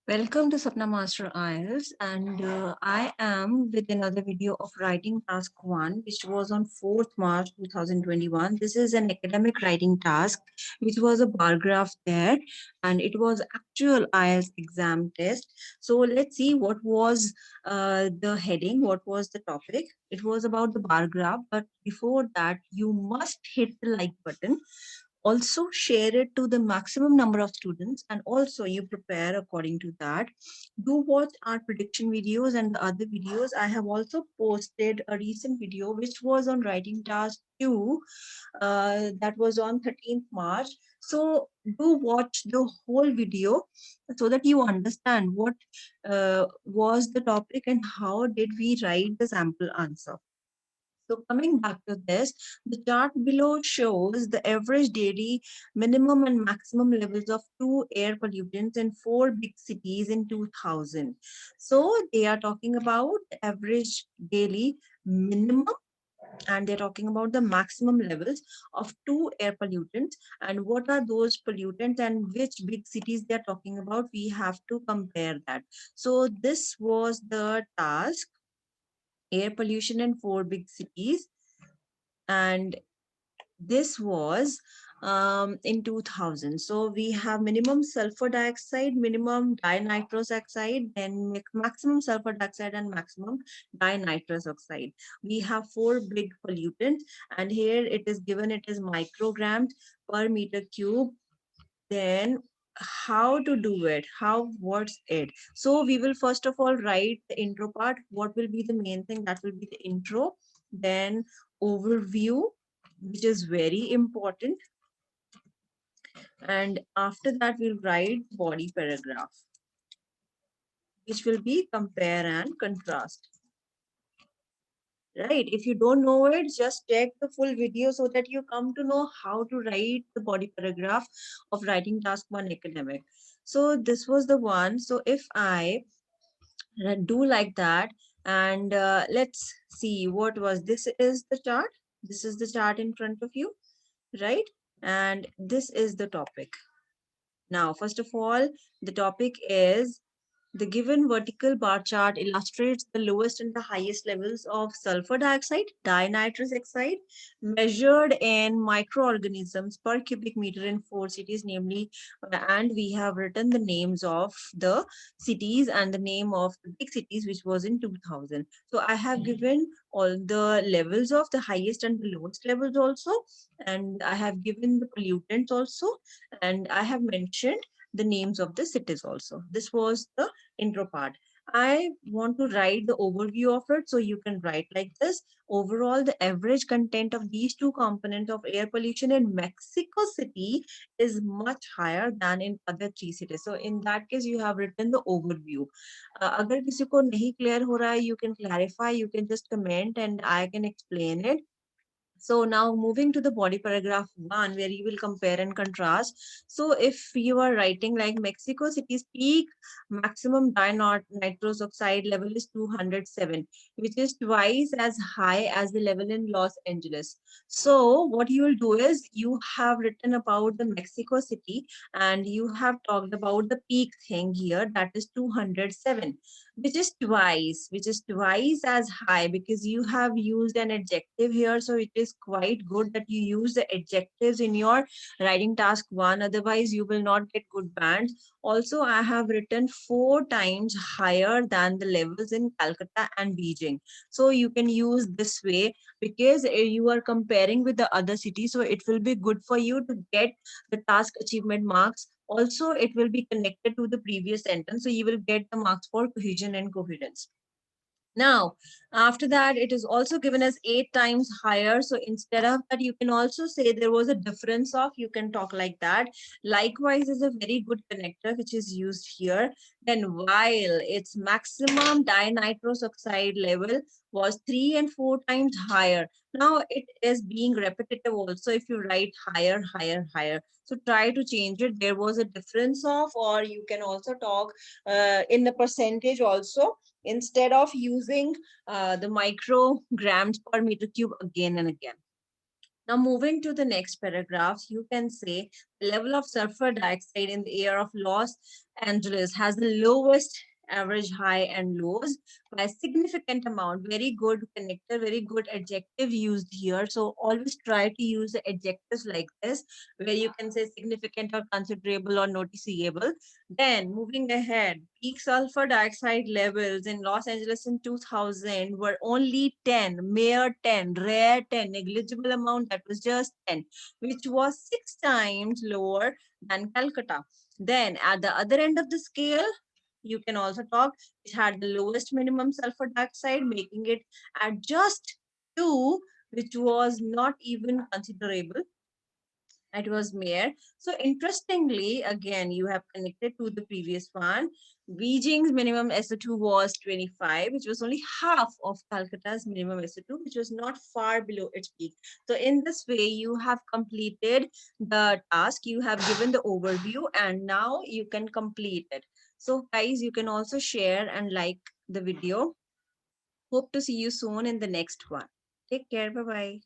Welcome to Sapna Master IELTS, and I am with another video of writing task 1, which was on 4th March 2021. This is an academic writing task, which was a bar graph there, and it was actual IELTS exam test. So let's see what was the heading, what was the topic. It was about the bar graph, but before that, you must hit the like button, also share it to the maximum number of students, and also you prepare according to that. Do watch our prediction videos and the other videos. I have also posted a recent video which was on writing task 2, that was on 13th March. So do watch the whole video so that you understand what was the topic and how did we write the sample answer. So coming back to this, the chart below shows the average daily minimum and maximum levels of two air pollutants in four big cities in 2000. So they are talking about the average daily minimum, and they're talking about the maximum levels of two air pollutants, and what are those pollutants and which big cities they're talking about. We have to compare that. So this was the task: air pollution in four big cities, and this was in 2000. So we have minimum sulfur dioxide, minimum dinitrous oxide, then maximum sulfur dioxide and maximum dinitrous oxide. We have four big pollutants, and here it is given, it is micrograms per meter cube. Then how to do it, how, what's it? So we will first of all write the intro part. What will be the main thing? That will be the intro, then overview, which is very important, and after that we'll write body paragraph, which will be compare and contrast. Right, if you don't know it, just check the full video so that you come to know how to write the body paragraph of writing task 1 academic. So this was the one. So if I do like that, and let's see what was this. Is the chart, this is the chart in front of you, right? And this is the topic. Now, first of all, the topic is: the given vertical bar chart illustrates the lowest and the highest levels of sulfur dioxide, dinitrous oxide, measured in microorganisms per cubic meter in four cities, namely, and we have written the names of the cities and the name of the big cities, which was in 2000. So I have given all the levels of the highest and the lowest levels also, and I have given the pollutants also, and I have mentioned the names of the cities also. This was the intro part. I want to write the overview of it. So you can write like this: overall, the average content of these two components of air pollution in Mexico City is much higher than in other three cities. So in that case, you have written the overview. अगर किसी को नहीं clear हो रहा है, you can clarify, you can just comment and I can explain it. So now moving to the body paragraph 1, where you will compare and contrast. So if you are writing like Mexico City's peak maximum nitrous oxide level is 207, which is twice as high as the level in Los Angeles. So what you will do is you have written about the Mexico City and you have talked about the peak thing here, that is 207, which is twice as high, because you have used an adjective here. So it is quite good that you use the adjectives in your writing task 1, otherwise you will not get good bands. Also, I have written 4 times higher than the levels in Calcutta and Beijing. So you can use this way, because you are comparing with the other cities, so it will be good for you to get the task achievement marks. Also, it will be connected to the previous sentence, so you will get the marks for cohesion and coherence. Now, after that, it is also given as 8 times higher. So instead of that, you can also say there was a difference of, you can talk like that. Likewise is a very good connector which is used here. Then while its maximum dinitrous oxide level was 3 and 4 times higher. Now it is being repetitive also if you write higher, higher, higher. So try to change it. There was a difference of, or you can also talk in the percentage also, instead of using the micrograms per meter cube again and again. Now, moving to the next paragraph, you can say the level of sulfur dioxide in the air of Los Angeles has the lowest average high and lows by a significant amount. Very good connector, very good adjective used here. So always try to use the adjectives like this, where you can say significant or considerable or noticeable. Then moving ahead, peak sulfur dioxide levels in Los Angeles in 2000 were only 10, mere 10, rare 10, negligible amount, that was just 10, which was 6 times lower than Calcutta. Then at the other end of the scale, you can also talk, it had the lowest minimum sulfur dioxide, making it at just 2, which was not even considerable. It was mere. So interestingly, again, you have connected to the previous one. Beijing's minimum SO2 was 25, which was only half of Calcutta's minimum SO2, which was not far below its peak. So in this way, you have completed the task. You have given the overview, and now you can complete it. So guys, you can also share and like the video. Hope to see you soon in the next one. Take care. Bye-bye.